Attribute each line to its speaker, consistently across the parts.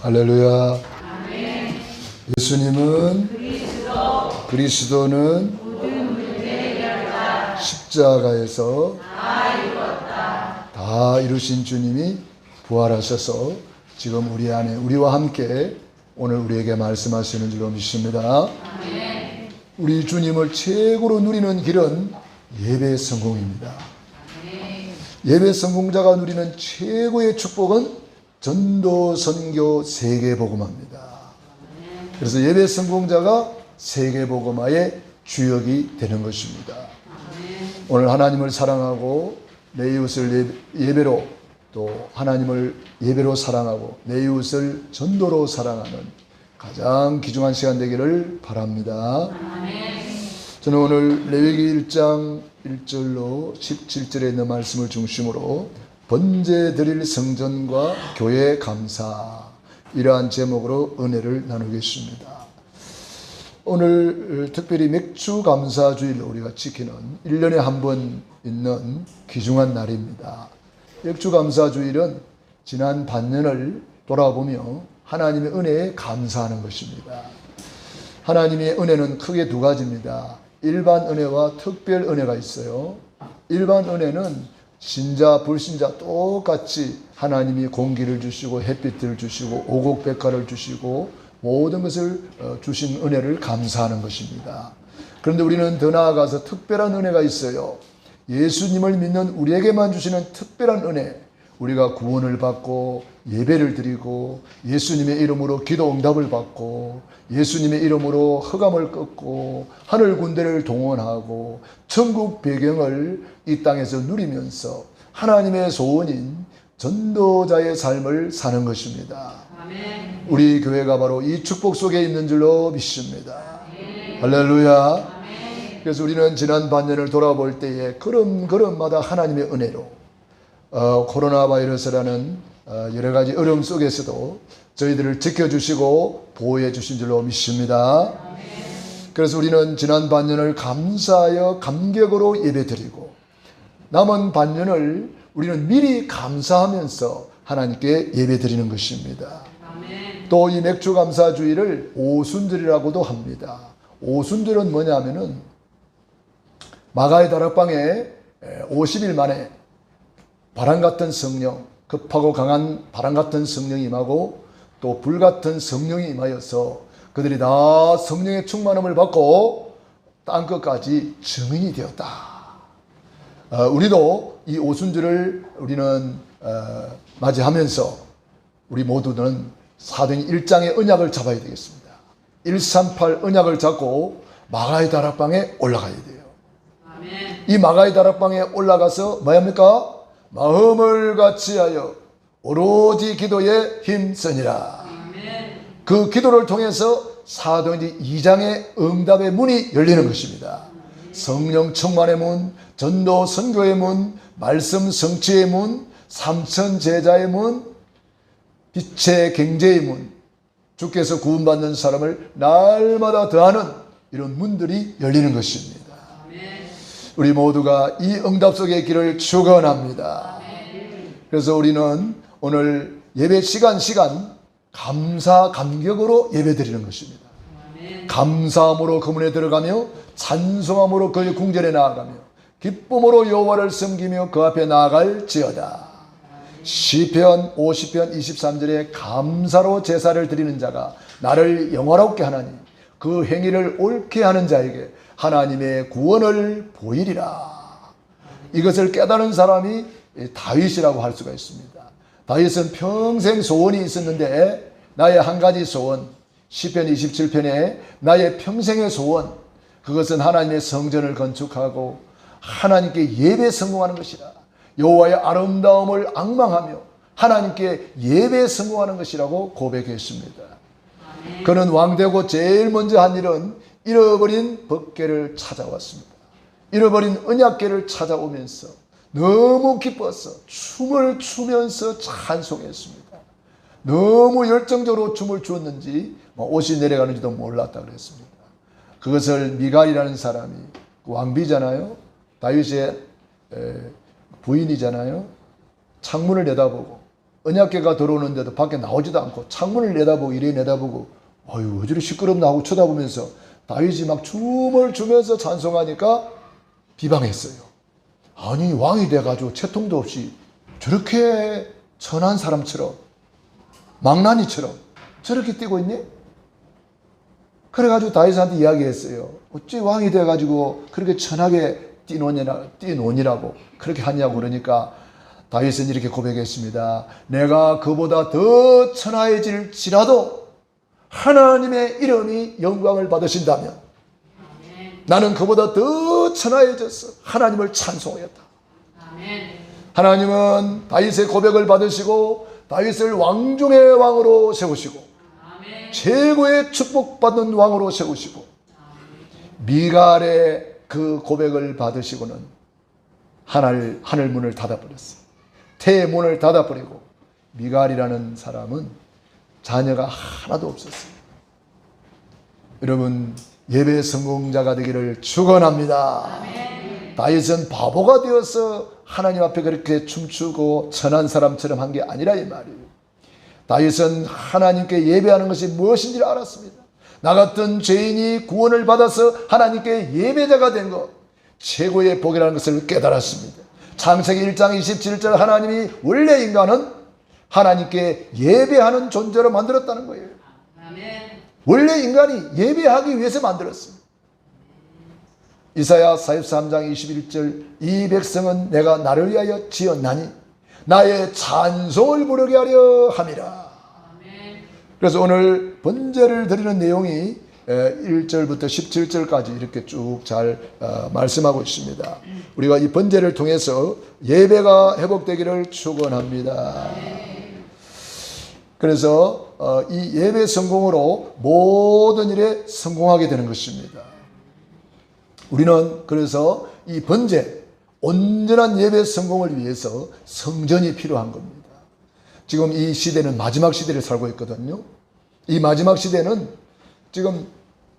Speaker 1: 할렐루야. 예수님은 그리스도는 십자가에서 다 이루신 주님이 부활하셔서 지금 우리 안에 우리와 함께 오늘 우리에게 말씀하시는 줄로 믿습니다. 우리 주님을 최고로 누리는 길은 예배 성공입니다. 예배 성공자가 누리는 최고의 축복은 전도, 선교, 세계복음화입니다. 그래서 예배 성공자가 세계복음화의 주역이 되는 것입니다. 오늘 하나님을 사랑하고 내 이웃을 예배로, 또 하나님을 예배로 사랑하고 내 이웃을 전도로 사랑하는 가장 귀중한 시간 되기를 바랍니다. 저는 오늘 레위기 1장 1절로 17절에 있는 말씀을 중심으로 번제 드릴 성전과 교회 감사, 이러한 제목으로 은혜를 나누겠습니다. 오늘 특별히 맥주 감사주일로 우리가 지키는 1년에 한 번 있는 귀중한 날입니다. 맥주 감사주일은 지난 반년을 돌아보며 하나님의 은혜에 감사하는 것입니다. 하나님의 은혜는 크게 두 가지입니다. 일반 은혜와 특별 은혜가 있어요. 일반 은혜는 신자, 불신자 똑같이 하나님이 공기를 주시고 햇빛을 주시고 오곡백화를 주시고 모든 것을 주신 은혜를 감사하는 것입니다. 그런데 우리는 더 나아가서 특별한 은혜가 있어요. 예수님을 믿는 우리에게만 주시는 특별한 은혜, 우리가 구원을 받고 예배를 드리고 예수님의 이름으로 기도 응답을 받고 예수님의 이름으로 흑암을 꺾고 하늘 군대를 동원하고 천국 배경을 이 땅에서 누리면서 하나님의 소원인 전도자의 삶을 사는 것입니다. 아멘. 우리 교회가 바로 이 축복 속에 있는 줄로 믿습니다. 아멘. 할렐루야. 아멘. 그래서 우리는 지난 반년을 돌아볼 때에 걸음걸음마다 하나님의 은혜로 코로나 바이러스라는 여러 가지 어려움 속에서도 저희들을 지켜주시고 보호해 주신 줄로 믿습니다. 그래서 우리는 지난 반년을 감사하여 감격으로 예배드리고 남은 반년을 우리는 미리 감사하면서 하나님께 예배드리는 것입니다. 또 이 맥주 감사주일을 오순절이라고도 합니다. 오순절은 뭐냐면은 마가의 다락방에 50일 만에 바람 같은 성령, 급하고 강한 바람 같은 성령이 임하고 또 불 같은 성령이 임하여서 그들이 다 성령의 충만함을 받고 땅끝까지 증인이 되었다. 우리도 이 오순절을 우리는 맞이하면서 우리 모두는 사도행 1장의 언약을 잡아야 되겠습니다. 138 언약을 잡고 마가의 다락방에 올라가야 돼요. 아멘. 이 마가의 다락방에 올라가서 뭐 합니까? 마음을 같이하여 오로지 기도에 힘쓰니라. 아멘. 그 기도를 통해서 사도행전 2장의 응답의 문이 열리는 것입니다. 성령 충만의 문, 전도 선교의 문, 말씀 성취의 문, 삼천 제자의 문, 빛의 경제의 문, 주께서 구원받는 사람을 날마다 더하는 이런 문들이 열리는 것입니다. 우리 모두가 이 응답 속의 길을 축원합니다. 그래서 우리는 오늘 예배 시간 감사 감격으로 예배드리는 것입니다. 감사함으로 그 문에 들어가며 찬송함으로 그의 궁전에 나아가며 기쁨으로 여호와를 섬기며 그 앞에 나아갈지어다. 시편 50편 23절에 감사로 제사를 드리는 자가 나를 영화롭게 하나니 그 행위를 옳게 하는 자에게 하나님의 구원을 보이리라. 이것을 깨달은 사람이 다윗이라고 할 수가 있습니다. 다윗은 평생 소원이 있었는데 나의 한 가지 소원, 시편 27편에 나의 평생의 소원, 그것은 하나님의 성전을 건축하고 하나님께 예배 성공하는 것이라. 여호와의 아름다움을 앙망하며 하나님께 예배 성공하는 것이라고 고백했습니다. 그는 왕되고 제일 먼저 한 일은 잃어버린 법궤를 찾아왔습니다. 잃어버린 언약궤를 찾아오면서 너무 기뻐서 춤을 추면서 찬송했습니다. 너무 열정적으로 춤을 추었는지 옷이 내려가는지도 몰랐다 그랬습니다. 그것을 미갈이라는 사람이 왕비잖아요. 다윗의 부인이잖아요. 창문을 내다보고 언약궤가 들어오는데도 밖에 나오지도 않고 창문을 내다보고 이래 내다보고 어휴 왜 저리 시끄럽나 하고 쳐다보면서 다윗이 막 춤을 추면서 찬송하니까 비방했어요. 아니 왕이 돼가지고 채통도 없이 저렇게 천한 사람처럼 망나니처럼 저렇게 뛰고 있니? 그래가지고 다윗한테 이야기했어요. 어찌 왕이 돼가지고 그렇게 천하게 뛰노니라고 그렇게 하냐고. 그러니까 다윗은 이렇게 고백했습니다. 내가 그보다 더 천하해질지라도 하나님의 이름이 영광을 받으신다면 나는 그보다 더 천하해져서 하나님을 찬송하였다. 하나님은 다윗의 고백을 받으시고 다윗을 왕중의 왕으로 세우시고 최고의 축복받는 왕으로 세우시고 미갈의 그 고백을 받으시고는 하늘 문을 닫아버렸어요. 태의 문을 닫아버리고 미갈이라는 사람은 자녀가 하나도 없었어요. 여러분 예배 성공자가 되기를 축원합니다. 다윗은 바보가 되어서 하나님 앞에 그렇게 춤추고 천한 사람처럼 한 게 아니라 이 말이에요. 다윗은 하나님께 예배하는 것이 무엇인지를 알았습니다. 나 같은 죄인이 구원을 받아서 하나님께 예배자가 된 것 최고의 복이라는 것을 깨달았습니다. 창세기 1장 27절 하나님이 원래 인간은 하나님께 예배하는 존재로 만들었다는 거예요. 원래 인간이 예배하기 위해서 만들었습니다. 이사야 43장 21절 이 백성은 내가 나를 위하여 지었나니 나의 찬송을 부르게 하려 함이라. 그래서 오늘 번제를 드리는 내용이 1절부터 17절까지 이렇게 쭉 잘 말씀하고 있습니다. 우리가 이 번제를 통해서 예배가 회복되기를 축원합니다. 그래서 이 예배 성공으로 모든 일에 성공하게 되는 것입니다. 우리는 그래서 이 번제, 온전한 예배 성공을 위해서 성전이 필요한 겁니다. 지금 이 시대는 마지막 시대를 살고 있거든요. 이 마지막 시대는 지금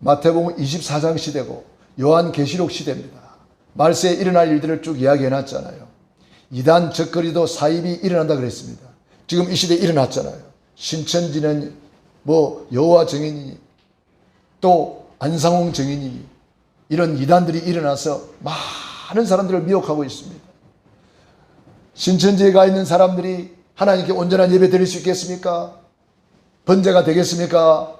Speaker 1: 마태복음 24장 시대고 요한계시록 시대입니다. 말세에 일어날 일들을 쭉 이야기해 놨잖아요. 이단 적거리도 사입이 일어난다 그랬습니다. 지금 이 시대에 일어났잖아요. 신천지는 여호와 증인이 또 안상홍 증인이 이런 이단들이 일어나서 많은 사람들을 미혹하고 있습니다. 신천지에 가 있는 사람들이 하나님께 온전한 예배 드릴 수 있겠습니까? 번제가 되겠습니까?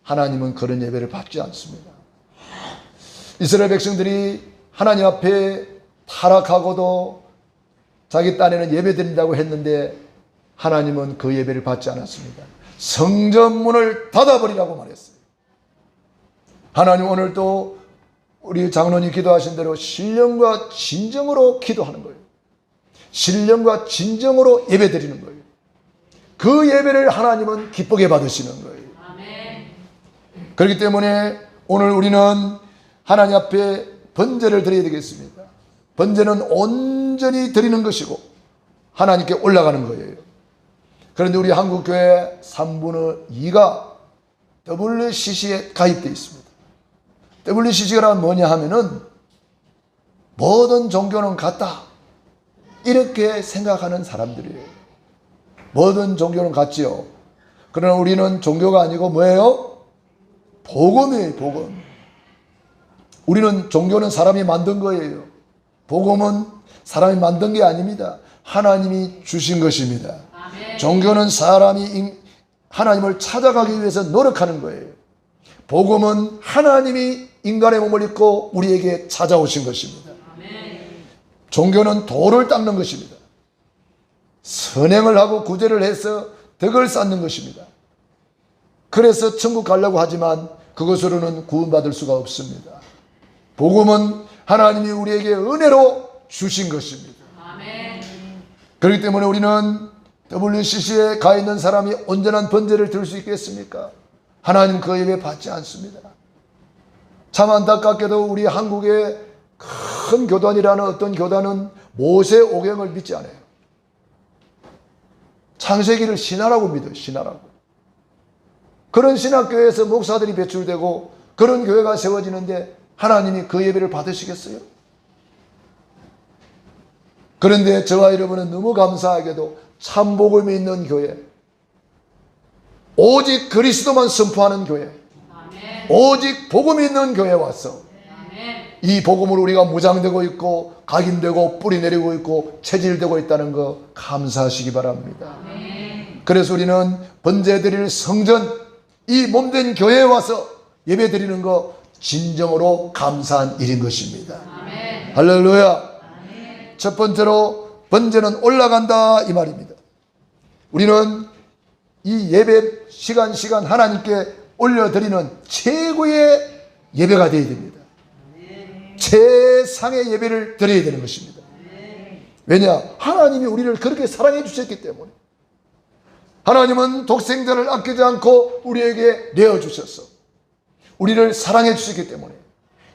Speaker 1: 하나님은 그런 예배를 받지 않습니다. 이스라엘 백성들이 하나님 앞에 타락하고도 자기 딴에는 예배 드린다고 했는데 하나님은 그 예배를 받지 않았습니다. 성전 문을 닫아버리라고 말했어요. 하나님 오늘도 우리 장로님 기도하신 대로 신령과 진정으로 기도하는 거예요. 신령과 진정으로 예배 드리는 거예요. 그 예배를 하나님은 기쁘게 받으시는 거예요. 그렇기 때문에 오늘 우리는 하나님 앞에 번제를 드려야 되겠습니다. 번제는 온전히 드리는 것이고 하나님께 올라가는 거예요. 그런데 우리 한국교회 3분의 2가 WCC에 가입되어 있습니다. WCC가 뭐냐 하면은 모든 종교는 같다 이렇게 생각하는 사람들이에요. 모든 종교는 같지요. 그러나 우리는 종교가 아니고 뭐예요? 복음이에요. 복음. 우리는 종교는 사람이 만든 거예요. 복음은 사람이 만든 게 아닙니다. 하나님이 주신 것입니다. 아멘. 종교는 사람이 하나님을 찾아가기 위해서 노력하는 거예요. 복음은 하나님이 인간의 몸을 입고 우리에게 찾아오신 것입니다. 아멘. 종교는 도를 닦는 것입니다. 선행을 하고 구제를 해서 덕을 쌓는 것입니다. 그래서 천국 가려고 하지만 그것으로는 구원받을 수가 없습니다. 복음은 하나님이 우리에게 은혜로 주신 것입니다. 아멘. 그렇기 때문에 우리는 WCC에 가 있는 사람이 온전한 번제를 드릴 수 있겠습니까? 하나님 그 예배 받지 않습니다. 참 안타깝게도 우리 한국의 큰 교단이라는 어떤 교단은 모세 오경을 믿지 않아요. 창세기를 신화라고 믿어요. 신화라고. 그런 신학교에서 목사들이 배출되고 그런 교회가 세워지는데 하나님이 그 예배를 받으시겠어요? 그런데 저와 여러분은 너무 감사하게도 참 복음이 있는 교회, 오직 그리스도만 선포하는 교회, 오직 복음이 있는 교회에 와서 이 복음으로 우리가 무장되고 있고 각인되고 뿌리 내리고 있고 체질되고 있다는 거 감사하시기 바랍니다. 그래서 우리는 번제드릴 성전, 이 몸된 교회에 와서 예배 드리는 거 진정으로 감사한 일인 것입니다. 할렐루야. 첫 번째로 번제는 올라간다 이 말입니다. 우리는 이 예배 시간 하나님께 올려드리는 최고의 예배가 되어야 됩니다. 최상의 예배를 드려야 되는 것입니다. 왜냐? 하나님이 우리를 그렇게 사랑해 주셨기 때문에. 하나님은 독생자를 아끼지 않고 우리에게 내어주셨어. 우리를 사랑해 주셨기 때문에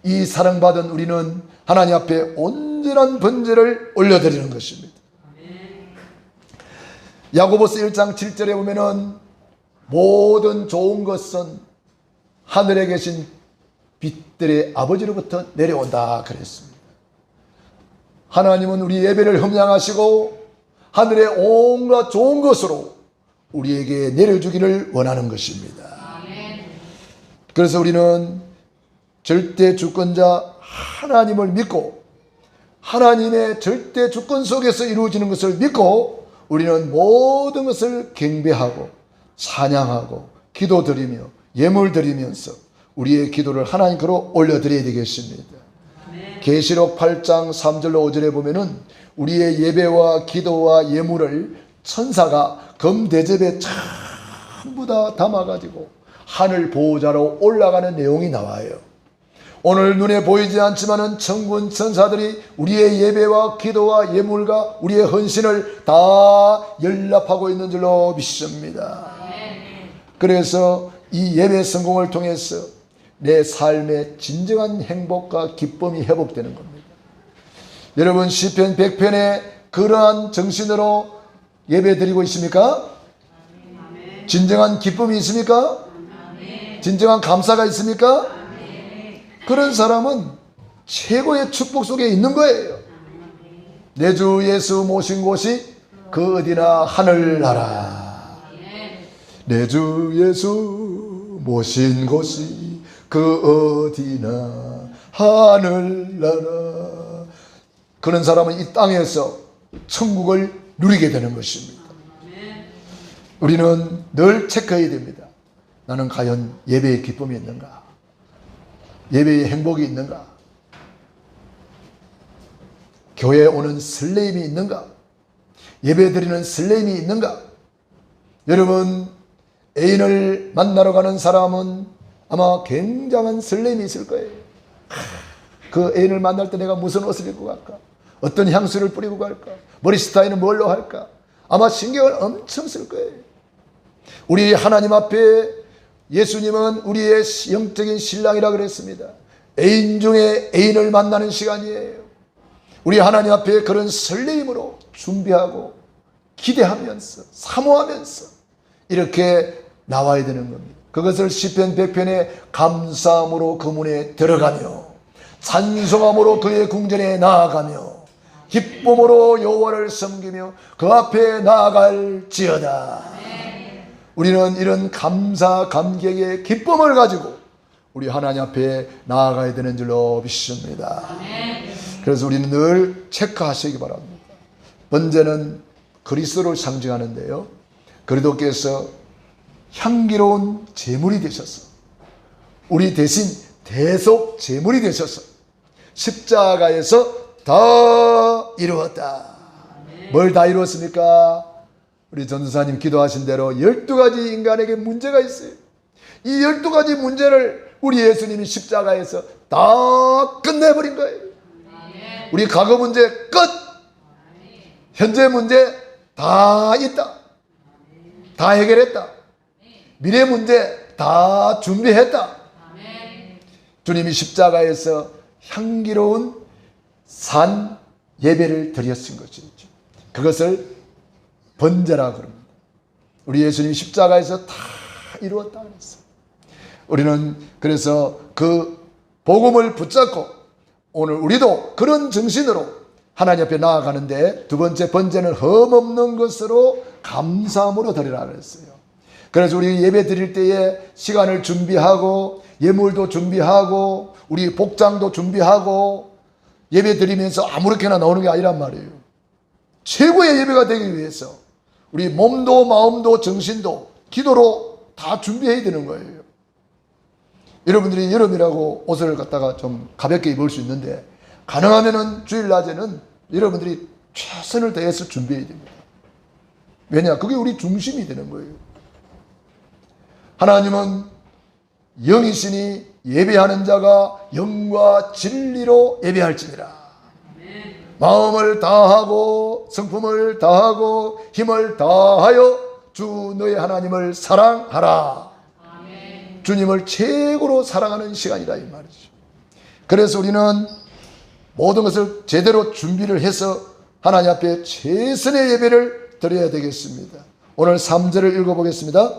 Speaker 1: 이 사랑받은 우리는 하나님 앞에 온전한 번제를 올려드리는 것입니다. 야고보서 1장 7절에 보면은 모든 좋은 것은 하늘에 계신 빛들의 아버지로부터 내려온다 그랬습니다. 하나님은 우리 예배를 흠양하시고 하늘의 온갖 좋은 것으로 우리에게 내려주기를 원하는 것입니다. 그래서 우리는 절대 주권자 하나님을 믿고 하나님의 절대 주권 속에서 이루어지는 것을 믿고 우리는 모든 것을 경배하고 찬양하고 기도드리며 예물 드리면서 우리의 기도를 하나님께로 올려드려야 되겠습니다. 계시록 8장 3절로 5절에 보면은 우리의 예배와 기도와 예물을 천사가 금대접에 전부 다 담아가지고 하늘 보호자로 올라가는 내용이 나와요. 오늘 눈에 보이지 않지만은 천군 천사들이 우리의 예배와 기도와 예물과 우리의 헌신을 다 연락하고 있는 줄로 믿습니다. 그래서 이 예배 성공을 통해서 내 삶의 진정한 행복과 기쁨이 회복되는 겁니다. 여러분 시편 100편에 그러한 정신으로 예배 드리고 있습니까? 진정한 기쁨이 있습니까? 진정한 감사가 있습니까? 그런 사람은 최고의 축복 속에 있는 거예요. 내 주 예수 모신 곳이 그 어디나 하늘나라. 내 주 예수 모신 곳이 그 어디나 하늘나라. 그런 사람은 이 땅에서 천국을 누리게 되는 것입니다. 우리는 늘 체크해야 됩니다. 나는 과연 예배의 기쁨이 있는가? 예배의 행복이 있는가? 교회에 오는 설레임이 있는가? 예배 드리는 설레임이 있는가? 여러분 애인을 만나러 가는 사람은 아마 굉장한 설렘이 있을 거예요. 그 애인을 만날 때 내가 무슨 옷을 입고 갈까? 어떤 향수를 뿌리고 갈까? 머리 스타일은 뭘로 할까? 아마 신경을 엄청 쓸 거예요. 우리 하나님 앞에 예수님은 우리의 영적인 신랑이라 그랬습니다. 애인 중에 애인을 만나는 시간이에요. 우리 하나님 앞에 그런 설레임으로 준비하고 기대하면서 사모하면서 이렇게 나와야 되는 겁니다. 그것을 시편 100편에 감사함으로 그 문에 들어가며 찬송함으로 그의 궁전에 나아가며 기쁨으로 여호와를 섬기며 그 앞에 나아갈지어다. 우리는 이런 감사 감격의 기쁨을 가지고 우리 하나님 앞에 나아가야 되는 줄로 믿습니다. 그래서 우리는 늘 체크하시기 바랍니다. 번제는 그리스도를 상징하는데요, 그리스도께서 향기로운 제물이 되셔서 우리 대신 대속 제물이 되셔서 십자가에서 다 이루었다. 뭘 다 이루었습니까? 우리 전도사님 기도하신 대로 12가지 인간에게 문제가 있어요. 이 12가지 문제를 우리 예수님이 십자가에서 다 끝내버린 거예요. 우리 과거 문제 끝! 현재 문제 다 있다. 다 해결했다. 미래 문제 다 준비했다. 주님이 십자가에서 향기로운 산 예배를 드렸은 것이죠. 그것을 번제라고 그럽니다. 우리 예수님이 십자가에서 다 이루었다 그랬어요. 우리는 그래서 그 복음을 붙잡고 오늘 우리도 그런 정신으로 하나님 앞에 나아가는데 두 번째 번제는 흠없는 것으로 감사함으로 드리라 그랬어요. 그래서 우리 예배 드릴 때에 시간을 준비하고 예물도 준비하고 우리 복장도 준비하고 예배 드리면서 아무렇게나 나오는 게 아니란 말이에요. 최고의 예배가 되기 위해서 우리 몸도 마음도 정신도 기도로 다 준비해야 되는 거예요. 여러분들이 여름이라고 옷을 갖다가 좀 가볍게 입을 수 있는데 가능하면은 주일낮에는 여러분들이 최선을 다해서 준비해야 됩니다. 왜냐? 그게 우리 중심이 되는 거예요. 하나님은 영이시니 예배하는 자가 영과 진리로 예배할지니라. 마음을 다하고 성품을 다하고 힘을 다하여 주 너의 하나님을 사랑하라. 주님을 최고로 사랑하는 시간이다 이 말이죠. 그래서 우리는 모든 것을 제대로 준비를 해서 하나님 앞에 최선의 예배를 드려야 되겠습니다. 오늘 3절을 읽어보겠습니다.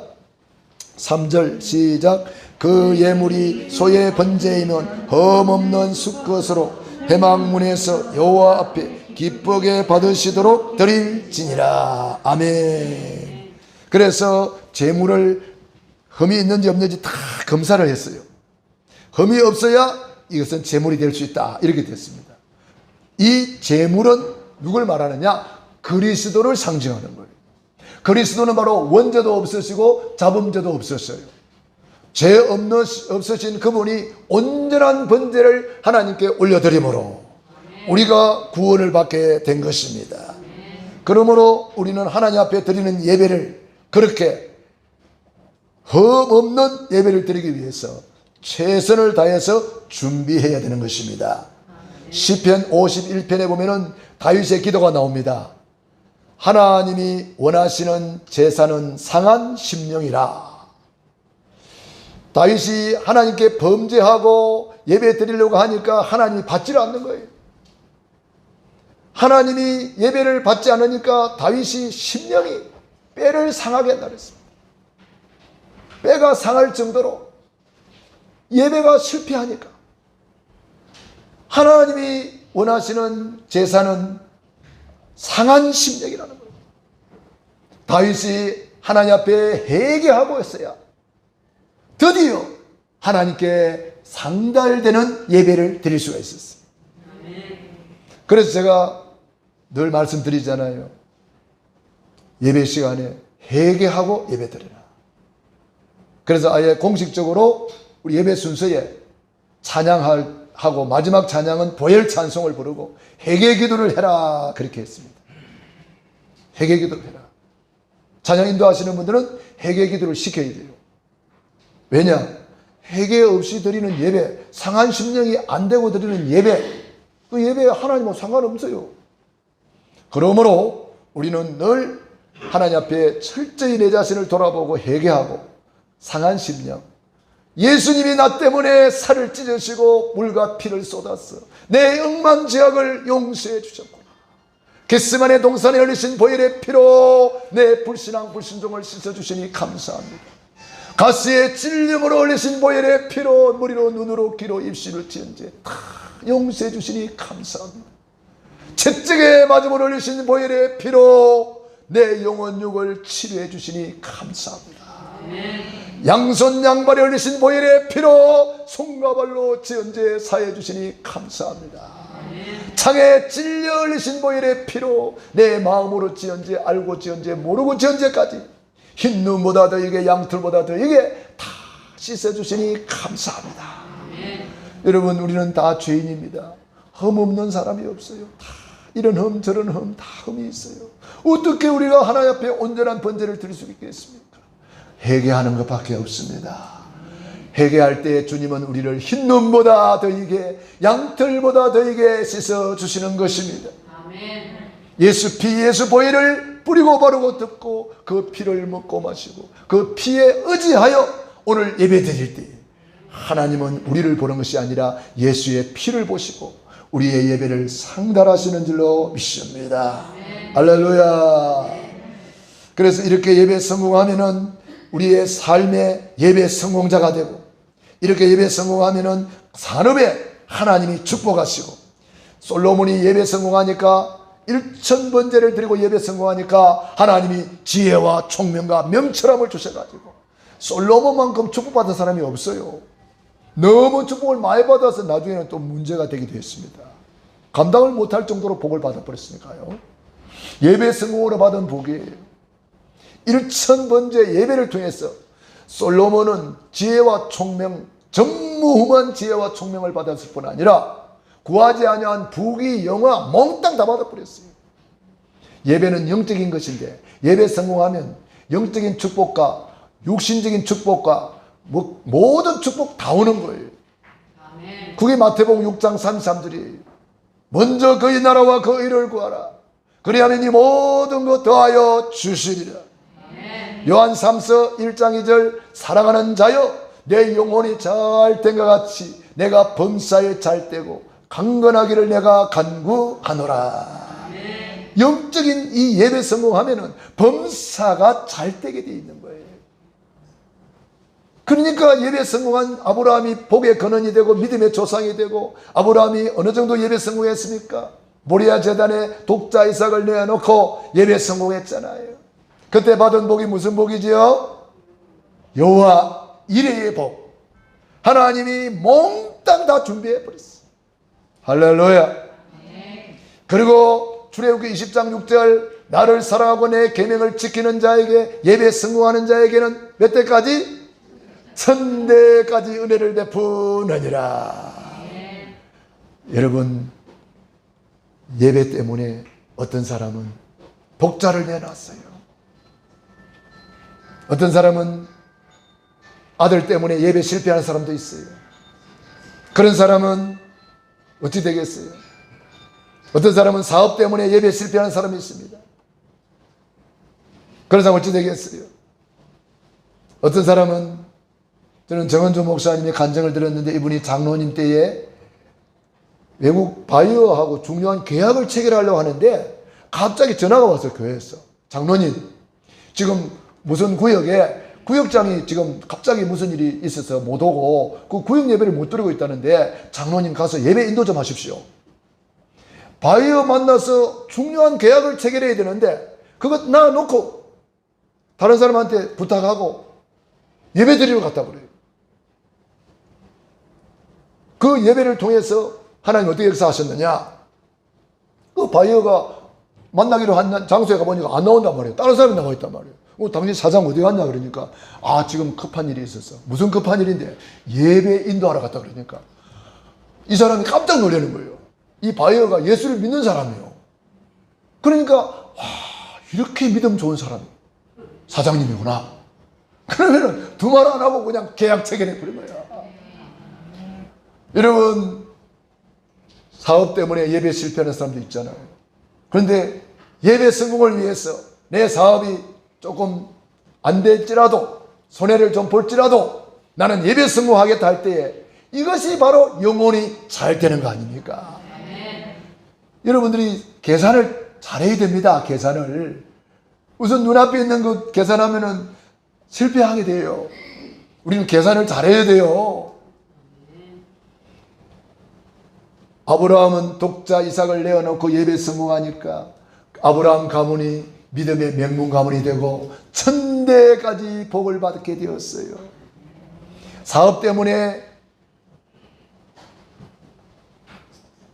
Speaker 1: 3절 시작. 그 예물이 소의 번제이면 흠없는 수것으로 회막문에서 여호와 앞에 기쁘게 받으시도록 드릴지니라. 아멘. 그래서 제물을 흠이 있는지 없는지 다 검사를 했어요. 흠이 없어야 이것은 제물이 될 수 있다 이렇게 됐습니다. 이 제물은 누굴 말하느냐? 그리스도를 상징하는 거예요. 그리스도는 바로 원죄도 없으시고 자범죄도 없으셔요. 죄 없으신 그분이 온전한 번제를 하나님께 올려드림으로 우리가 구원을 받게 된 것입니다. 그러므로 우리는 하나님 앞에 드리는 예배를 그렇게 흠없는 예배를 드리기 위해서 최선을 다해서 준비해야 되는 것입니다. 시편 51편에 보면은 다윗의 기도가 나옵니다. 하나님이 원하시는 제사는 상한 심령이라. 다윗이 하나님께 범죄하고 예배 드리려고 하니까 하나님이 받지를 않는 거예요. 하나님이 예배를 받지 않으니까 다윗이 심령이 뼈를 상하게 한다 그랬습니다. 뼈가 상할 정도로 예배가 실패하니까 하나님이 원하시는 제사는 상한 심령이라는 거예요. 다윗이 하나님 앞에 회개하고 했어야 드디어 하나님께 상달되는 예배를 드릴 수가 있었어요. 그래서 제가 늘 말씀드리잖아요. 예배 시간에 회개하고 예배 드리라. 그래서 아예 공식적으로 우리 예배 순서에 찬양하고 마지막 찬양은 보혈 찬송을 부르고 회개 기도를 해라 그렇게 했습니다. 회개 기도를 해라. 찬양 인도하시는 분들은 회개 기도를 시켜야 돼요. 왜냐? 회개 없이 드리는 예배, 상한 심령이 안 되고 드리는 예배, 그 예배에 하나님하고 상관없어요. 그러므로 우리는 늘 하나님 앞에 철저히 내 자신을 돌아보고 회개하고 상한 심령, 예수님이 나 때문에 살을 찢으시고 물과 피를 쏟았어. 내 억만죄악을 용서해 주셨구나. 겟세마네 동산에 흘리신 보혈의 피로 내 불신앙 불순종을 씻어주시니 감사합니다. 가스의 찔림으로 흘리신 보혈의 피로 머리로 눈으로 귀로 입술을 지은죄 다 용서해 주시니 감사합니다. 채찍에 맞음으로 흘리신 보혈의 피로 내 영혼 육을 치료해 주시니 감사합니다. 양손 양발에 흘리신 보혈의 피로 손과 발로 지은 죄 사해 주시니 감사합니다. 창에 찔려 흘리신 보혈의 피로 내 마음으로 지은 죄 알고 지은 죄 모르고 지은 죄까지 흰 눈보다 더이게 양털보다 더이게 다 씻어주시니 감사합니다. 여러분 우리는 다 죄인입니다. 흠 없는 사람이 없어요. 다 이런 흠 저런 흠 다 흠이 있어요. 어떻게 우리가 하나님 앞에 온전한 번제를 드릴 수 있겠습니까? 회개하는 것밖에 없습니다. 회개할 때 주님은 우리를 흰 눈보다 더이게 양털보다 더이게 씻어주시는 것입니다. 예수 피 예수 보혈을 뿌리고 바르고 덮고 그 피를 먹고 마시고 그 피에 의지하여 오늘 예배 드릴 때 하나님은 우리를 보는 것이 아니라 예수의 피를 보시고 우리의 예배를 상달하시는 줄로 믿습니다. 할렐루야. 그래서 이렇게 예배 성공하면은 우리의 삶의 예배 성공자가 되고 이렇게 예배 성공하면은 산업에 하나님이 축복하시고 솔로몬이 예배 성공하니까 1000번제를 드리고 예배 성공하니까 하나님이 지혜와 총명과 명철함을 주셔가지고 솔로몬만큼 축복받은 사람이 없어요. 너무 축복을 많이 받아서 나중에는 또 문제가 되기도 했습니다. 감당을 못할 정도로 복을 받아버렸으니까요. 예배 성공으로 받은 복이에요. 1000번제 예배를 통해서 솔로몬은 지혜와 총명, 전무후무한 지혜와 총명을 받았을 뿐 아니라 구하지 아니한 부귀 영화 몽땅 다 받아버렸어요. 예배는 영적인 것인데 예배 성공하면 영적인 축복과 육신적인 축복과 모든 축복 다 오는 거예요. 아멘. 그게 마태복음 6장 33절이에요. 먼저 그의 나라와 그 의를 구하라. 그리하면 이 모든 것 더하여 주시리라. 아멘. 요한 3서 1장 2절 사랑하는 자여 내 영혼이 잘 된 것 같이 내가 범사에 잘 되고 강건하기를 내가 간구하노라. 아멘. 영적인 이 예배 성공하면은 범사가 잘 되게 돼 있는 거예요. 그러니까 예배 성공한 아브라함이 복의 근원이 되고 믿음의 조상이 되고 아브라함이 어느 정도 예배 성공했습니까? 모리아 제단에 독자 이삭을 내어놓고 예배 성공했잖아요. 그때 받은 복이 무슨 복이지요? 여호와 이레의 복. 하나님이 몽땅 다 준비해 버렸어요. 할렐루야. 그리고 출애굽기 20장 6절 나를 사랑하고 내 계명을 지키는 자에게 예배 성공하는 자에게는 몇 대까지? 1000대까지 은혜를 베푸느니라. 여러분 예배 때문에 어떤 사람은 복자를 내놨어요. 어떤 사람은 아들 때문에 예배 실패하는 사람도 있어요. 그런 사람은 어찌 되겠어요? 어떤 사람은 사업 때문에 예배 실패하는 사람이 있습니다. 그런 사람 어찌 되겠어요? 어떤 사람은 저는 정은주 목사님이 간증을 들었는데 이분이 장로님 때에 외국 바이어하고 중요한 계약을 체결하려고 하는데 갑자기 전화가 왔어요. 교회에서. 장로님 지금 무슨 구역에 구역장이 지금 갑자기 무슨 일이 있어서 못 오고 그 구역 예배를 못 드리고 있다는데 장로님 가서 예배 인도 좀 하십시오. 바이어 만나서 중요한 계약을 체결해야 되는데 그것 놔놓고 다른 사람한테 부탁하고 예배 드리러 갔다 그래요. 그 예배를 통해서 하나님 어떻게 역사하셨느냐? 그 바이어가 만나기로 한 장소에 가보니까 안 나온단 말이에요. 다른 사람이 나와 있단 말이에요. 당신 사장 어디 갔냐 그러니까 지금 급한 일이 있었어. 무슨 급한 일인데? 예배 인도하러 갔다 그러니까 이 사람이 깜짝 놀라는 거예요. 이 바이어가 예수를 믿는 사람이에요. 그러니까 이렇게 믿음 좋은 사람이 사장님이구나. 그러면은 두 말 안 하고 그냥 계약 체결해 버린 거야. 여러분 사업 때문에 예배 실패하는 사람도 있잖아요. 그런데 예배 성공을 위해서 내 사업이 조금 안 될지라도 손해를 좀 볼지라도 나는 예배 성공하겠다 할 때에 이것이 바로 영혼이 잘 되는 거 아닙니까? 여러분들이 계산을 잘해야 됩니다. 계산을 우선 눈앞에 있는 그 계산하면은 실패하게 돼요. 우리는 계산을 잘해야 돼요. 아브라함은 독자 이삭을 내어놓고 예배 성공하니까 아브라함 가문이 믿음의 명문 가문이 되고 1000대까지 복을 받게 되었어요. 사업 때문에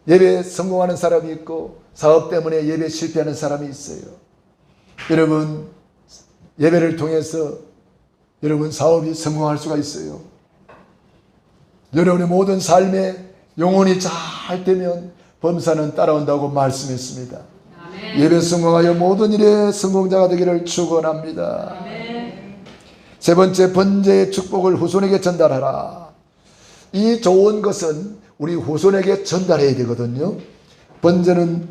Speaker 1: 예배 성공하는 사람이 있고 사업 때문에 예배 실패하는 사람이 있어요. 여러분 예배를 통해서 여러분 사업이 성공할 수가 있어요. 여러분의 모든 삶에 영혼이 잘 되면 범사는 따라온다고 말씀했습니다. 아멘. 예배 성공하여 모든 일에 성공자가 되기를 축원합니다. 아멘. 세 번째 번제의 축복을 후손에게 전달하라. 이 좋은 것은 우리 후손에게 전달해야 되거든요. 번제는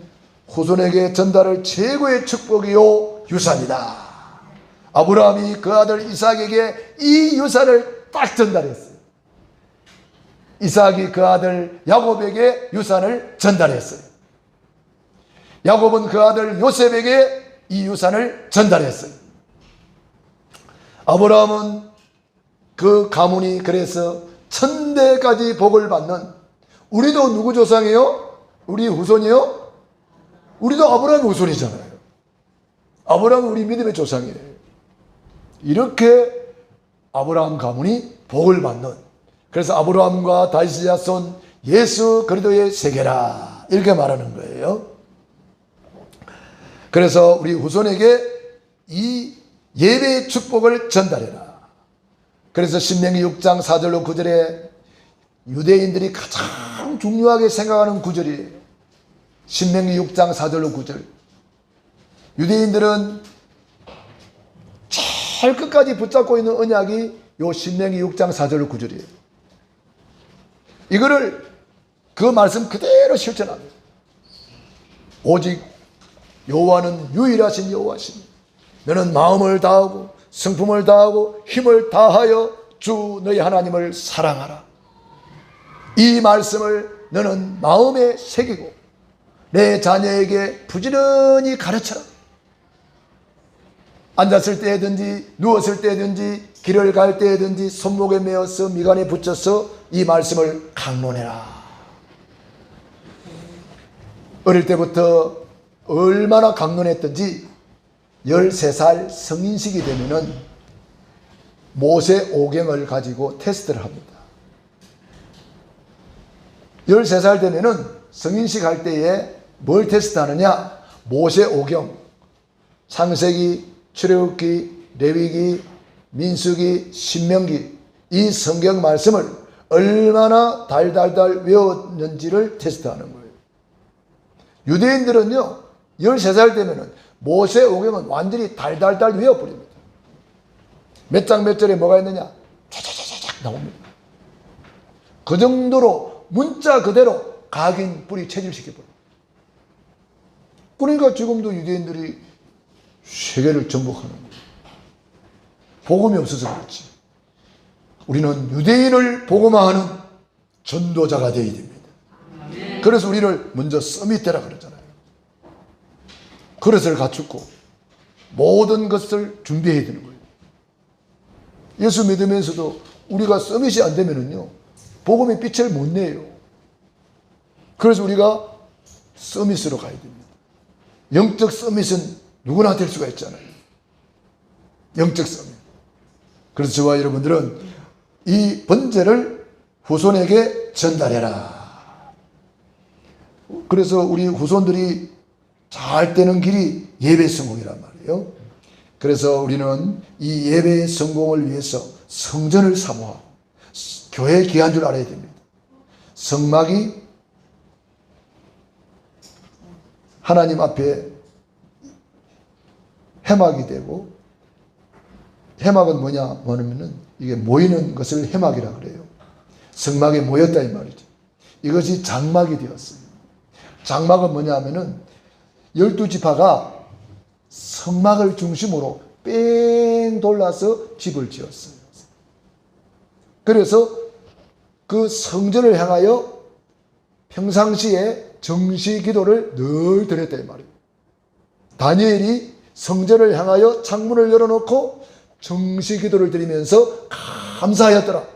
Speaker 1: 후손에게 전달할 최고의 축복이요 유산이다. 아브라함이 그 아들 이삭에게 이 유산을 딱 전달했어요. 이삭이 그 아들 야곱에게 유산을 전달했어요. 야곱은 그 아들 요셉에게 이 유산을 전달했어요. 아브라함은 그 가문이 그래서 1000대까지 복을 받는, 우리도 누구 조상이에요? 우리 후손이요? 우리도 아브라함의 후손이잖아요. 아브라함은 우리 믿음의 조상이에요. 이렇게 아브라함 가문이 복을 받는, 그래서 아브라함과 다윗의 자손 예수 그리스도의 세계라 이렇게 말하는 거예요. 그래서 우리 후손에게 이 예배의 축복을 전달해라. 그래서 신명기 6장 4절로 9절에 유대인들이 가장 중요하게 생각하는 구절이에요. 신명기 6장 4절로 9절. 유대인들은 제일 끝까지 붙잡고 있는 언약이 요 신명기 6장 4절로 9절이에요. 이거를 그 말씀 그대로 실천합니다. 오직 여호와는 유일하신 여호와시니 너는 마음을 다하고 성품을 다하고 힘을 다하여 주 너희 하나님을 사랑하라. 이 말씀을 너는 마음에 새기고 내 자녀에게 부지런히 가르쳐라. 앉았을 때든지 누웠을 때든지 길을 갈 때든지 손목에 메어서 미간에 붙여서 이 말씀을 강론해라. 어릴 때부터 얼마나 강론했던지 13살 성인식이 되면은 모세 오경을 가지고 테스트를 합니다. 13살 되면은 성인식 할 때에 뭘 테스트하느냐? 모세 오경, 창세기, 출애굽기, 레위기, 민수기, 신명기 이 성경 말씀을 얼마나 달달달 외웠는지를 테스트하는 거예요. 유대인들은요 13살 되면은 모세 오경은 완전히 달달달 외워버립니다. 몇 장 몇 절에 뭐가 있느냐 쫙쫙쫙쫙 나옵니다. 그 정도로 문자 그대로 각인 뿌리 체질시켜버려요. 그러니까 지금도 유대인들이 세계를 정복하는 거예요. 복음이 없어서 그렇지. 우리는 유대인을 복음화하는 전도자가 되어야 됩니다. 그래서 우리를 먼저 서밋되라 그러잖아요. 그릇을 갖추고 모든 것을 준비해야 되는 거예요. 예수 믿으면서도 우리가 서밋이 안 되면은요 복음의 빛을 못 내요. 그래서 우리가 서밋으로 가야 됩니다. 영적 서밋은 누구나 될 수가 있잖아요. 영적 서밋. 그래서 저와 여러분들은 이 번제를 후손에게 전달해라. 그래서 우리 후손들이 잘 되는 길이 예배 성공이란 말이에요. 그래서 우리는 이 예배의 성공을 위해서 성전을 사모하고 교회에 귀한 줄 알아야 됩니다. 성막이 하나님 앞에 해막이 되고, 해막은 뭐냐 하면은 이게 모이는 것을 해막이라 그래요. 성막에 모였다 이 말이죠. 이것이 장막이 되었어요. 장막은 뭐냐 하면은 12지파가 성막을 중심으로 뺑 돌아서 집을 지었어요. 그래서 그 성전을 향하여 평상시에 정시 기도를 늘 드렸다 이 말이에요. 다니엘이 성전을 향하여 창문을 열어놓고 정시 기도를 드리면서 감사하였더라.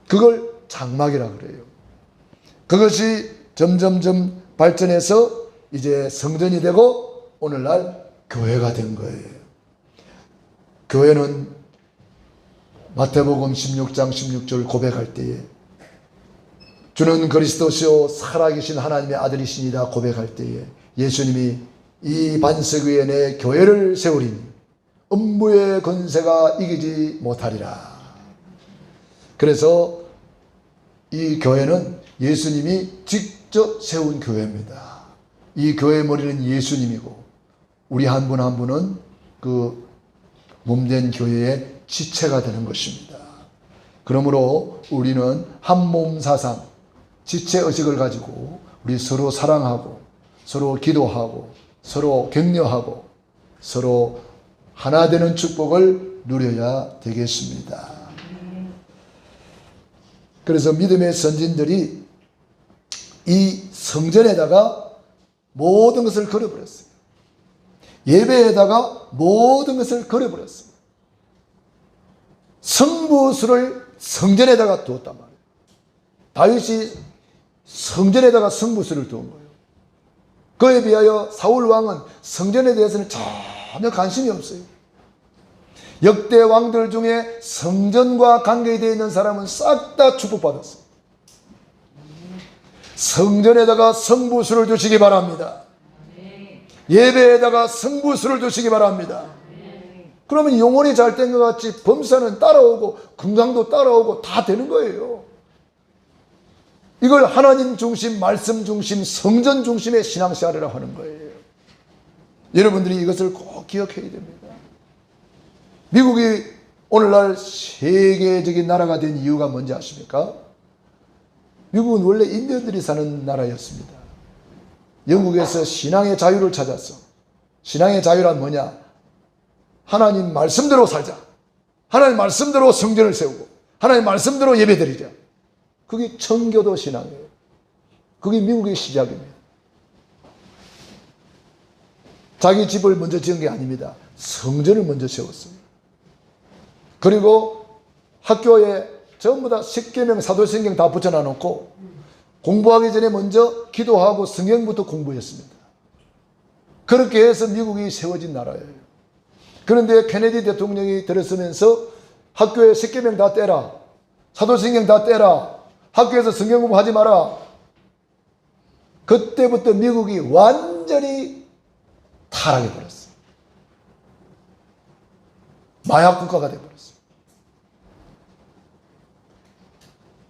Speaker 1: 그걸 장막이라 그래요. 그것이 점점점 발전해서 이제 성전이 되고 오늘날 교회가 된 거예요. 교회는 마태복음 16장 16절 고백할 때에 주는 그리스도시요 살아계신 하나님의 아들이시니라 고백할 때에 예수님이 이 반석 위에 내 교회를 세우리니 음부의 권세가 이기지 못하리라. 그래서 이 교회는 예수님이 직접 세운 교회입니다. 이 교회의 머리는 예수님이고 우리 한 분 한 분은 그 몸된 교회의 지체가 되는 것입니다. 그러므로 우리는 한 몸 사상, 지체 의식을 가지고 우리 서로 사랑하고 서로 기도하고 서로 격려하고 서로 하나 되는 축복을 누려야 되겠습니다. 그래서 믿음의 선진들이 이 성전에다가 모든 것을 걸어버렸어요. 예배에다가 모든 것을 걸어버렸어요. 성부수를 성전에다가 두었단 말이에요. 다윗이 성전에다가 성부수를 두은 거예요. 그에 비하여 사울 왕은 성전에 대해서는 전혀 관심이 없어요. 역대 왕들 중에 성전과 관계되어 있는 사람은 싹 다 축복받았어요. 성전에다가 성부수를 두시기 바랍니다. 예배에다가 성부수를 두시기 바랍니다. 그러면 영혼이 잘 된 것 같이 범사는 따라오고 건강도 따라오고 다 되는 거예요. 이걸 하나님 중심, 말씀 중심, 성전 중심의 신앙생활이라고 하는 거예요. 여러분들이 이것을 꼭 기억해야 됩니다. 미국이 오늘날 세계적인 나라가 된 이유가 뭔지 아십니까? 미국은 원래 인디언들이 사는 나라였습니다. 영국에서 신앙의 자유를 찾았어. 신앙의 자유란 뭐냐? 하나님 말씀대로 살자. 하나님 말씀대로 성전을 세우고 하나님 말씀대로 예배드리자. 그게 청교도 신앙이에요. 그게 미국의 시작입니다. 자기 집을 먼저 지은 게 아닙니다. 성전을 먼저 세웠어요. 그리고 학교에 전부 다 십계명, 사도신경 다 붙여놔 놓고 공부하기 전에 먼저 기도하고 성경부터 공부했습니다. 그렇게 해서 미국이 세워진 나라예요. 그런데 케네디 대통령이 들어서면서 학교에 십계명 다 떼라, 사도신경 다 떼라, 학교에서 성경 공부하지 마라. 그때부터 미국이 완전히 타락해 버렸어요. 마약 국가가 되어버렸어요.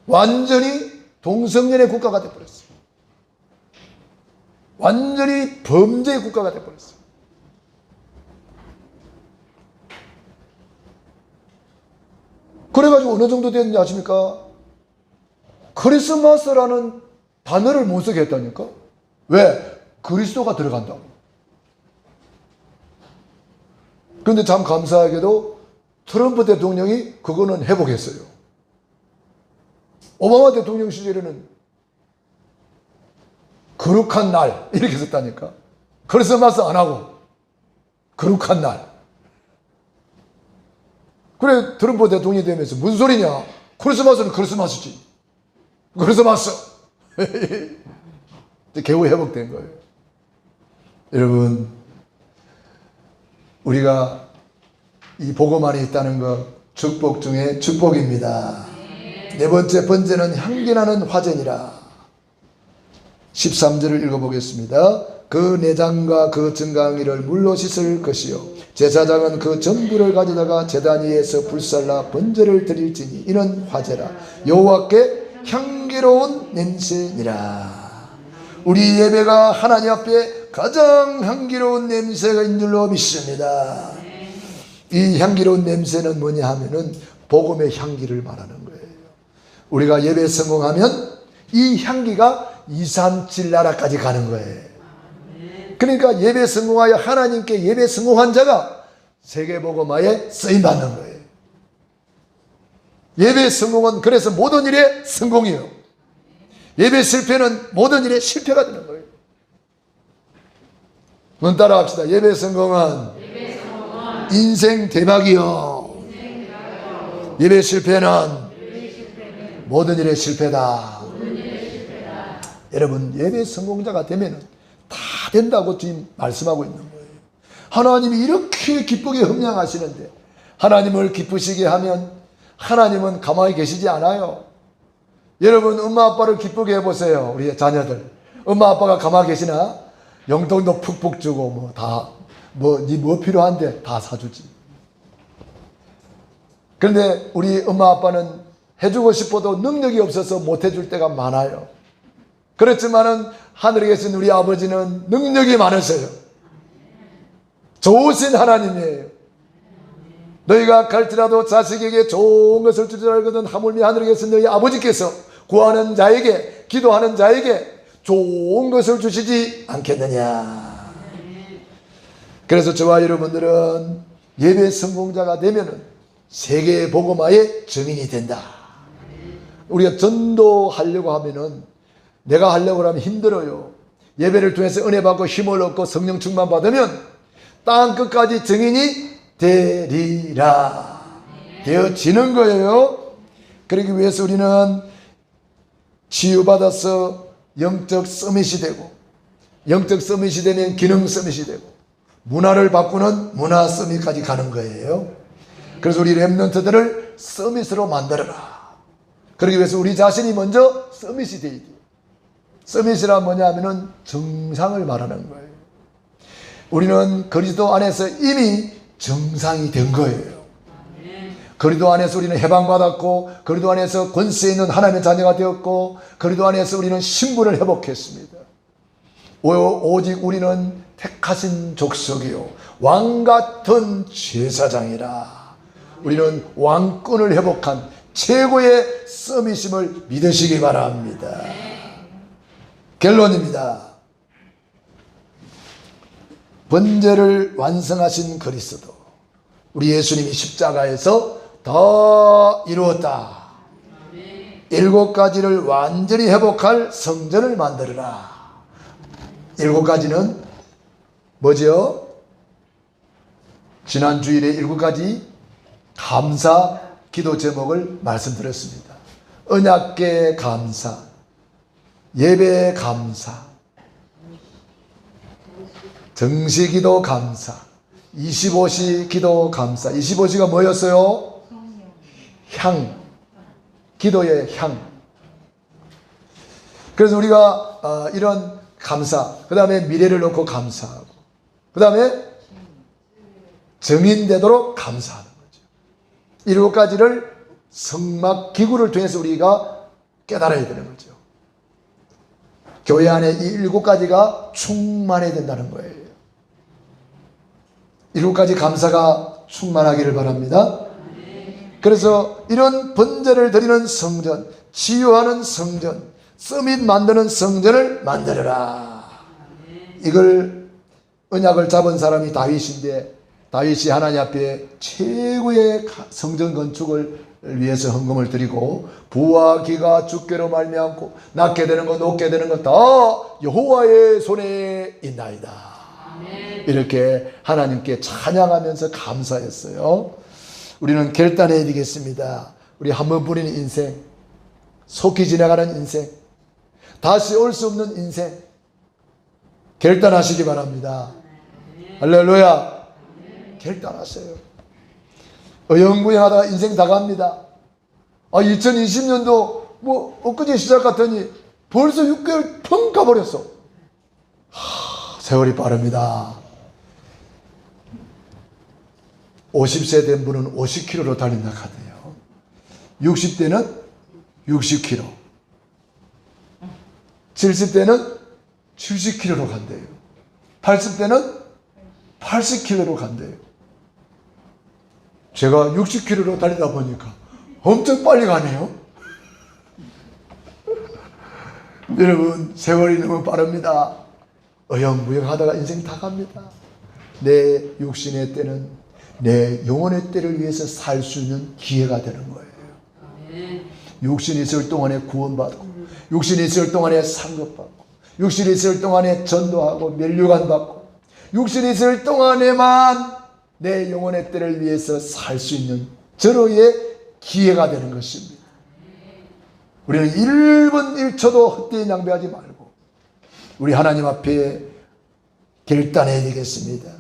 Speaker 1: 완전히 동성연애 국가가 되어버렸어요. 완전히 범죄의 국가가 되어버렸어요. 그래가지고 어느 정도 됐는지 아십니까? 크리스마스라는 단어를 못 쓰게 했다니까? 왜? 그리스도가 들어간다고. 그런데 참 감사하게도 트럼프 대통령이 그거는 회복했어요. 오바마 대통령 시절에는 거룩한 날 이렇게 썼다니까. 크리스마스 안 하고 거룩한 날. 그래 트럼프 대통령이 되면서 무슨 소리냐? 크리스마스는 크리스마스지. 크리스마스. 겨우 회복된 거예요. 여러분, 우리가 이 복음 안에 있다는 것 축복 중에 축복입니다. 네 번째 번제는 향기나는 화제니라. 13절을 읽어보겠습니다. 그 내장과 그 증강이를 물로 씻을 것이요 제사장은 그 전부를 가져다가 제단 위에서 불살라 번제를 드릴지니 이는 화제라. 여호와께 향기로운 냄새니라. 우리 예배가 하나님 앞에 가장 향기로운 냄새가 있는 줄로 믿습니다. 이 향기로운 냄새는 뭐냐 하면은 복음의 향기를 말하는 거예요. 우리가 예배 성공하면 이 향기가 이산질 나라까지 가는 거예요. 그러니까 예배 성공하여 하나님께 예배 성공한 자가 세계복음화에 쓰임받는 거예요. 예배 성공은 그래서 모든 일의 성공이에요. 예배 실패는 모든 일의 실패가 되는 거예요. 눈 따라 합시다. 예배 성공은 인생 대박이요. 예배 실패는 모든 일의 실패다. 여러분, 예배 성공자가 되면 다 된다고 지금 말씀하고 있는 거예요. 하나님이 이렇게 기쁘게 흠양하시는데 하나님을 기쁘시게 하면 하나님은 가만히 계시지 않아요. 여러분, 엄마 아빠를 기쁘게 해보세요. 우리 자녀들 엄마 아빠가 가만히 계시나? 용돈도 푹푹 주고 뭐 다 뭐 필요한데 다 사주지. 그런데 우리 엄마 아빠는 해주고 싶어도 능력이 없어서 못 해줄 때가 많아요. 그렇지만은 하늘에 계신 우리 아버지는 능력이 많으세요. 좋으신 하나님이에요. 너희가 갈지라도 자식에게 좋은 것을 주지 알거든 하물며 하늘에 계신 너희 아버지께서 구하는 자에게, 기도하는 자에게 좋은 것을 주시지 않겠느냐. 그래서 저와 여러분들은 예배 성공자가 되면은 세계 복음화의 증인이 된다. 우리가 전도하려고 하면은 내가 하려고 하면 힘들어요. 예배를 통해서 은혜 받고 힘을 얻고 성령 충만 받으면 땅 끝까지 증인이 되리라. 되어지는 거예요. 그러기 위해서 우리는 치유받아서 영적 서밋이 되고, 영적 서밋이 되면 기능 서밋이 되고, 문화를 바꾸는 문화 서밋까지 가는 거예요. 그래서 우리 렘넌트들을 서밋으로 만들어라. 그러기 위해서 우리 자신이 먼저 서밋이 되어야 돼요. 서밋이란 뭐냐 하면은 정상을 말하는 거예요. 우리는 그리스도 안에서 이미 정상이 된 거예요. 그리스도 안에서 우리는 해방받았고, 그리스도 안에서 권세 있는 하나님의 자녀가 되었고, 그리스도 안에서 우리는 신분을 회복했습니다. 오직 우리는 택하신 족속이요 왕같은 제사장이라. 우리는 왕권을 회복한 최고의 서밋임을 믿으시기 바랍니다. 결론입니다. 번제를 완성하신 그리스도, 우리 예수님이 십자가에서 다 이루었다. 7가지를 완전히 회복할 성전을 만들어라. 7가지는 뭐죠? 지난 주일에 7가지 감사 기도 제목을 말씀드렸습니다. 언약궤 감사, 예배 감사, 정시기도 감사, 25시 기도 감사. 25시가 뭐였어요? 향, 기도의 향. 그래서 우리가 이런 감사, 그 다음에 미래를 놓고 감사하고, 그 다음에 정인되도록 감사하는 거죠. 7가지를 성막 기구를 통해서 우리가 깨달아야 되는 거죠. 교회 안에 이 7가지가 충만해야 된다는 거예요. 7가지 감사가 충만하기를 바랍니다. 그래서 이런 번제를 드리는 성전, 치유하는 성전, 서밋 만드는 성전을 만들어라. 이걸 언약을 잡은 사람이 다윗인데, 다윗이 하나님 앞에 최고의 성전 건축을 위해서 헌금을 드리고, 부와 기가 주께로 말미암고 낳게 되는 것 놓게 되는 것 다 여호와의 손에 있나이다. 이렇게 하나님께 찬양하면서 감사했어요. 우리는 결단해야 되겠습니다. 우리 한 번뿐인 인생, 속히 지나가는 인생, 다시 올 수 없는 인생, 결단하시기 바랍니다. 할렐루야. 결단하세요. 어영부영하다가 인생 다 갑니다. 2020년도 뭐 엊그제 시작 같더니 벌써 6개월 펑 가버렸어. 세월이 빠릅니다. 50세 된 분은 50km로 달린다 하대요. 60대는 60km, 70대는 70km로 간대요. 80대는 80km로 간대요. 제가 60km로 달리다 보니까 엄청 빨리 가네요. 여러분, 세월이 너무 빠릅니다. 어영부영하다가 인생 다 갑니다. 내 육신의 때는 내 영혼의 때를 위해서 살 수 있는 기회가 되는 거예요. 육신이 있을 동안에 구원받고, 육신이 있을 동안에 상급받고, 육신이 있을 동안에 전도하고 면류관 받고, 육신이 있을 동안에만 내 영혼의 때를 위해서 살 수 있는 절호의 기회가 되는 것입니다. 우리는 1분 1초도 헛되이 낭비하지 말고 우리 하나님 앞에 결단해야 되겠습니다.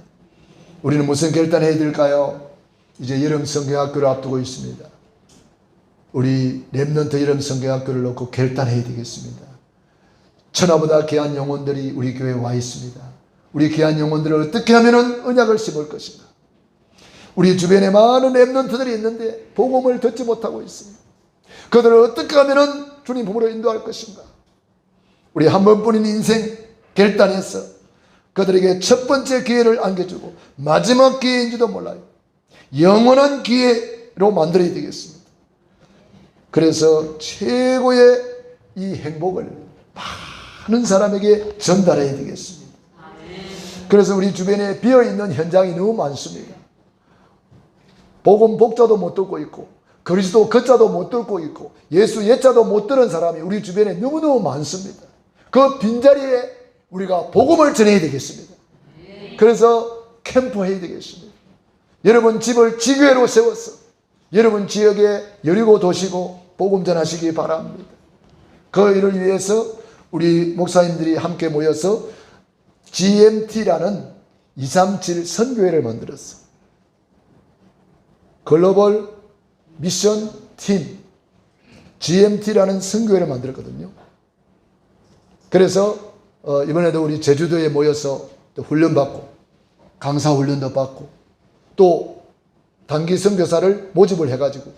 Speaker 1: 우리는 무슨 결단해야 될까요? 이제 여름 성경학교를 앞두고 있습니다. 우리 렘넌트 여름 성경학교를 놓고 결단해야 되겠습니다. 천하보다 귀한 영혼들이 우리 교회에 와 있습니다. 우리 귀한 영혼들을 어떻게 하면 언약을 씹을 것인가? 우리 주변에 많은 렘넌트들이 있는데 복음을 듣지 못하고 있습니다. 그들을 어떻게 하면 주님 품으로 인도할 것인가? 우리 한 번뿐인 인생 결단해서 그들에게 첫 번째 기회를 안겨주고 마지막 기회인지도 몰라요. 영원한 기회로 만들어야 되겠습니다. 그래서 최고의 이 행복을 많은 사람에게 전달해야 되겠습니다. 그래서 우리 주변에 비어있는 현장이 너무 많습니다. 복음 복자도 못 듣고 있고 그리스도 거자도 못 듣고 있고 예수 예자도 못 들은 사람이 우리 주변에 너무너무 많습니다. 그 빈자리에 우리가 복음을 전해야 되겠습니다. 그래서 캠프 해야 되겠습니다. 여러분 집을 지교회로 세워서 여러분 지역에 여리고 도시고 복음 전하시기 바랍니다. 그 일을 위해서 우리 목사님들이 함께 모여서 GMT라는 237 선교회를 만들었어. 글로벌 미션 팀 GMT라는 선교회를 만들었거든요. 그래서 이번에도 우리 제주도에 모여서 또 훈련받고 강사 훈련도 받고 또 단기 선교사를 모집을 해가지고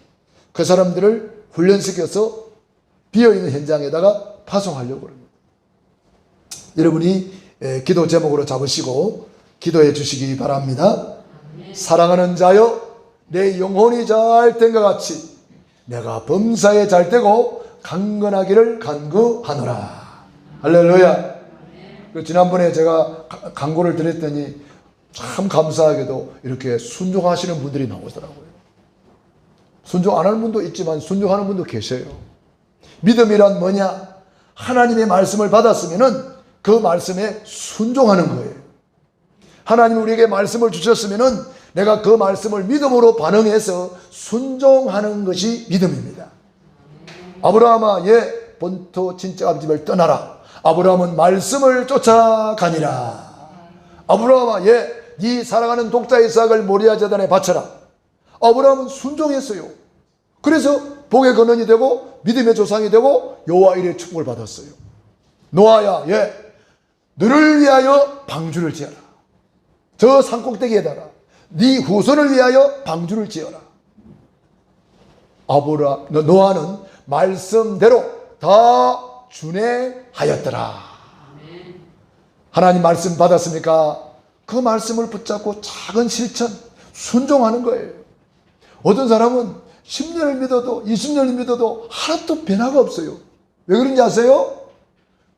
Speaker 1: 그 사람들을 훈련시켜서 비어있는 현장에다가 파송하려고 합니다. 여러분이 기도 제목으로 잡으시고 기도해 주시기 바랍니다. 사랑하는 자여, 내 영혼이 잘 된 것 같이 내가 범사에 잘 되고 강건하기를 간구하노라. 할렐루야. 지난번에 제가 강구를 드렸더니 참 감사하게도 이렇게 순종하시는 분들이 나오더라고요. 순종 안 하는 분도 있지만 순종하는 분도 계세요. 믿음이란 뭐냐? 하나님의 말씀을 받았으면은 그 말씀에 순종하는 거예요. 하나님이 우리에게 말씀을 주셨으면은 내가 그 말씀을 믿음으로 반응해서 순종하는 것이 믿음입니다. 아브라함아, 본토 친척 집을 떠나라. 아브라함은 말씀을 쫓아가니라. 아브라함아, 네 사랑하는 독자 이삭을 모리아 제단에 바쳐라. 아브라함은 순종했어요. 그래서 복의 근원이 되고 믿음의 조상이 되고 여호와 이레의 축복을 받았어요. 노아야, 너를 위하여 방주를 지어라. 저 산꼭대기에다가 네 후손을 위하여 방주를 지어라. 노아는 말씀대로 다 준행하였더라. 하나님 말씀 받았습니까? 그 말씀을 붙잡고 작은 실천 순종하는 거예요. 어떤 사람은 10년을 믿어도 20년을 믿어도 하나도 변화가 없어요. 왜 그런지 아세요?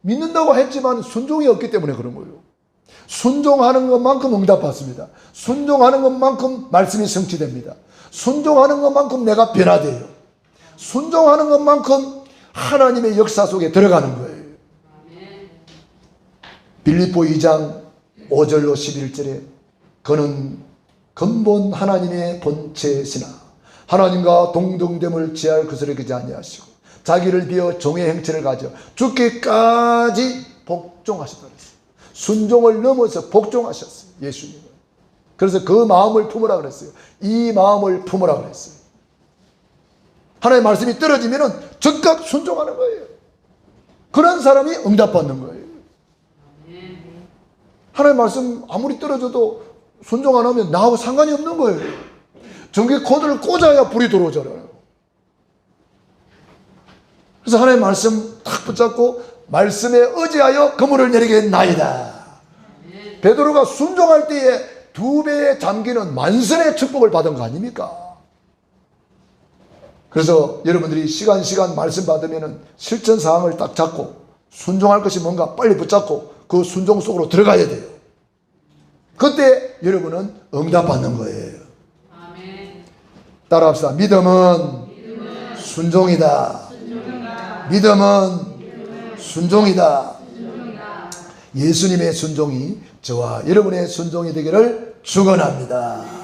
Speaker 1: 믿는다고 했지만 순종이 없기 때문에 그런 거예요. 순종하는 것만큼 응답받습니다. 순종하는 것만큼 말씀이 성취됩니다. 순종하는 것만큼 내가 변화돼요. 순종하는 것만큼 하나님의 역사 속에 들어가는 거예요. 빌립보 2장 5절로 11절에 그는 근본 하나님의 본체시나 하나님과 동등됨을 지할 것을 여기지 아니하시고 자기를 비어 종의 형체를 가져 죽기까지 복종하셨다 그랬어요. 순종을 넘어서 복종하셨어요. 예수님은. 그래서 그 마음을 품으라 그랬어요. 이 마음을 품으라 그랬어요. 하나님의 말씀이 떨어지면 즉각 순종하는 거예요. 그런 사람이 응답받는 거예요. 하나님의 말씀 아무리 떨어져도 순종 안 하면 나하고 상관이 없는 거예요. 전기 코드를 꽂아야 불이 들어오잖아요. 그래서 하나님의 말씀 딱 붙잡고 말씀에 의지하여 그물을 내리겠나이다. 베드로가 순종할 때에 2배의 잠기는 만선의 축복을 받은 거 아닙니까? 그래서 여러분들이 시간 말씀 받으면 실천 사항을 딱 잡고 순종할 것이 뭔가 빨리 붙잡고 그 순종 속으로 들어가야 돼요. 그때 여러분은 응답받는 거예요. 따라합시다. 믿음은 순종이다. 믿음은 순종이다. 예수님의 순종이 저와 여러분의 순종이 되기를 축원합니다.